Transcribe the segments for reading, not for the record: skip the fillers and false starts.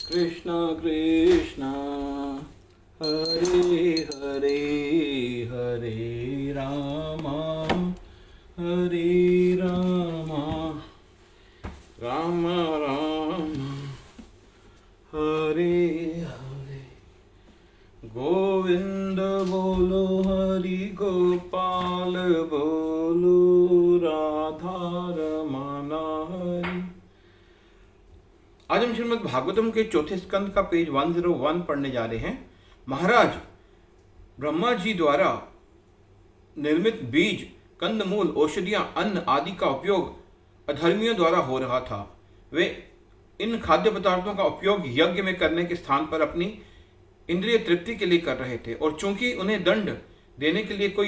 कृष्ण कृष्ण हरे हरे हरे रामा राम राम हरे हरे। गोविंद बोलो हरि गोपाल बोलो राधा रमण हरि। आज हम श्रीमद् भागवतम के चौथे स्कंद का पेज 101 पढ़ने जा रहे हैं। महाराज ब्रह्मा जी द्वारा निर्मित बीज, कंदमूल, औषधियां, अन्न आदि का उपयोग अधर्मियों द्वारा हो रहा था। वे इन खाद्य पदार्थों का उपयोग यज्ञ में करने के स्थान पर अपनी इंद्रिय तृप्ति के लिए कर रहे थे, और चूंकि उन्हें दंड देने के लिए कोई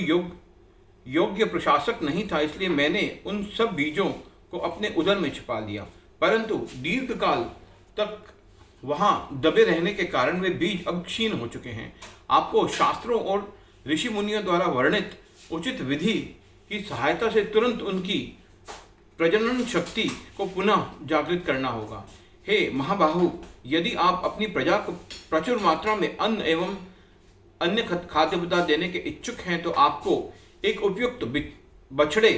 योग्य प्रशासक नहीं था, इसलिए मैंने उन सब बीजों को अपने उदर में छिपा लिया। परंतु दीर्घ काल तक वहां दबे रहने के कारण वे बीज अब क्षीण हो चुके हैं। आपको शास्त्रों और ऋषि मुनियों द्वारा वर्णित उचित विधि की सहायता से तुरंत उनकी प्रजनन शक्ति को पुनः जागृत करना होगा। हे महाबाहु, यदि आप अपनी प्रजा को प्रचुर मात्रा में अन्न एवं अन्य खाद्य पदार्थ देने के इच्छुक हैं, तो आपको एक उपयुक्त बछड़े,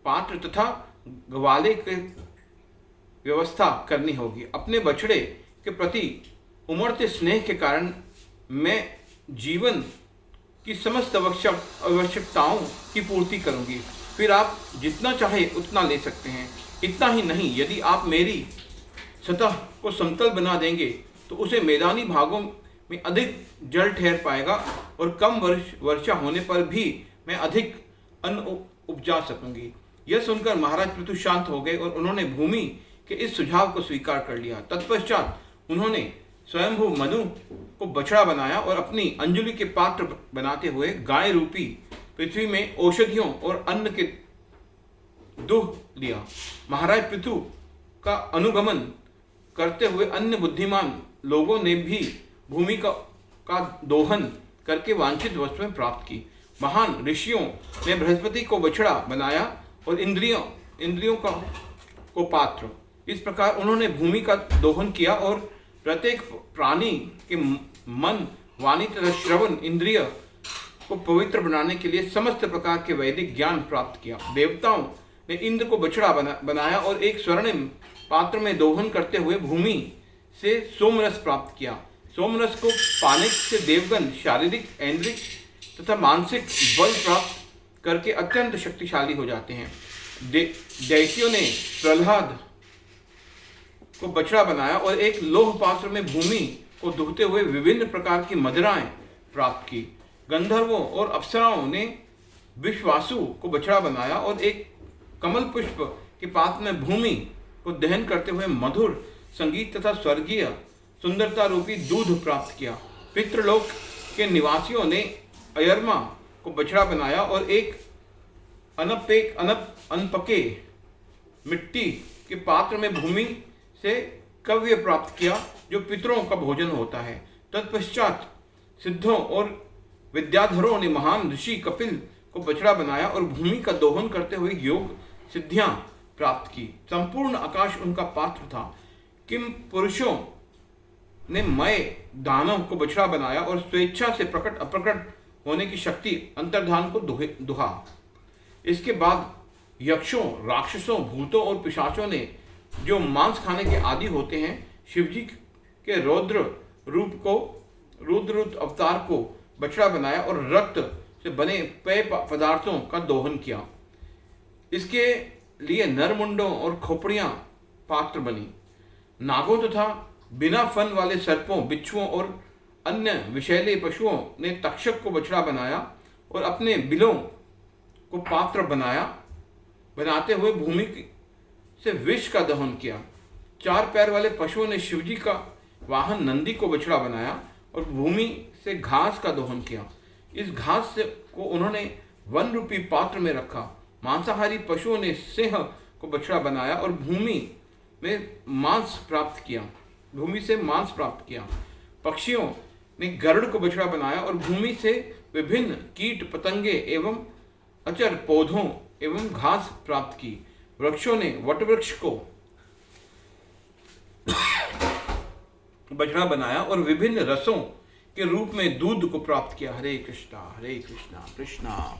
पात्र तथा ग्वाले के व्यवस्था करनी होगी। अपने बछड़े के प्रति उमड़ते स्नेह के कारण मैं जीवन की समस्त आवश्यकताओं की पूर्ति करूंगी। फिर आप जितना चाहे उतना ले सकते हैं। इतना ही नहीं, यदि आप मेरी सतह को समतल बना देंगे तो उसे मैदानी भागों में अधिक जल ठहर पाएगा, और कम वर्षा होने पर भी मैं अधिक अन्न उपजा सकूंगी। यह सुनकर महाराज पृथु शांत हो गए और उन्होंने भूमि के इस सुझाव को स्वीकार कर लिया। तत्पश्चात उन्होंने स्वयंभू मनु को बछड़ा बनाया और अपनी अंजलि के पात्र बनाते हुए गाय रूपी पृथ्वी में औषधियों और अन्न के दुह लिया। महाराज पृथु का अनुगमन करते हुए अन्य बुद्धिमान लोगों ने भी भूमि का दोहन करके वांछित वस्तुएं प्राप्त की। महान ऋषियों ने बृहस्पति को बछड़ा बनाया और इंद्रियों को पात्र। इस प्रकार उन्होंने भूमि का दोहन किया और प्रत्येक प्राणी के मन, वाणी तथा श्रवण इंद्रिय को पवित्र बनाने के लिए समस्त प्रकार के वैदिक ज्ञान प्राप्त किया। देवताओं ने इंद्र को बछड़ा बनाया और एक स्वर्णिम पात्र में दोहन करते हुए भूमि से सोमरस प्राप्त किया। सोमरस को पाने से देवगण शारीरिक, ऐन्द्रिक तथा मानसिक बल प्राप्त करके अत्यंत शक्तिशाली हो जाते हैं। दैत्यों ने प्रहलाद को बछड़ा बनाया और एक लोह पात्र में भूमि को दुहते हुए विभिन्न प्रकार की मदिराएं प्राप्त की। गंधर्वों और अप्सराओं ने विश्वासु को बछड़ा बनाया और एक कमल पुष्प के पात्र में भूमि को दहन करते हुए मधुर संगीत तथा स्वर्गीय सुंदरता रूपी दूध प्राप्त किया। पितृलोक के निवासियों ने अयरमा को बछड़ा बनाया और एक अनपके मिट्टी के पात्र में भूमि से कव्य प्राप्त किया, जो पितरों का भोजन होता है। तत्पश्चात सिद्धों और विद्याधरों ने महान ऋषि कपिल को बछड़ा बनाया और भूमि का दोहन करते हुए योग सिद्धियां प्राप्त की। संपूर्ण आकाश उनका पात्र था। किम पुरुषों ने मय दानव को बछड़ा बनाया और स्वेच्छा से प्रकट अप्रकट होने की शक्ति अंतर्धान को दुहा। इसके बाद यक्षों, राक्षसों, भूतों और पिशाचों ने, जो मांस खाने के आदि होते हैं, शिवजी के रुद्र अवतार को बछड़ा बनाया और रक्त से बने पेय पदार्थों का दोहन किया। इसके लिए नरमुंडों और खोपड़ियां पात्र बनी। नागों तथा बिना फन वाले सर्पों, बिच्छुओं और अन्य विषैले पशुओं ने तक्षक को बछड़ा बनाया और अपने बिलों को पात्र बनाते हुए भूमि से विष का दहन किया। चार पैर वाले पशुओं ने शिवजी का वाहन नंदी को बछड़ा बनाया और भूमि से घास का दोहन किया। इस घास को उन्होंने वन रूपी पात्र में रखा। मांसाहारी पशुओं ने सिंह को बछड़ा बनाया और भूमि से मांस प्राप्त किया। पक्षियों ने गरुड़ को बछड़ा बनाया और भूमि से विभिन्न कीट पतंगे एवं अचर पौधों एवं घास प्राप्त की। वृक्षों ने वटवृक्ष को बछड़ा बनाया और विभिन्न रसों के रूप में दूध को प्राप्त किया। हरे कृष्णा कृष्णा कृष्णा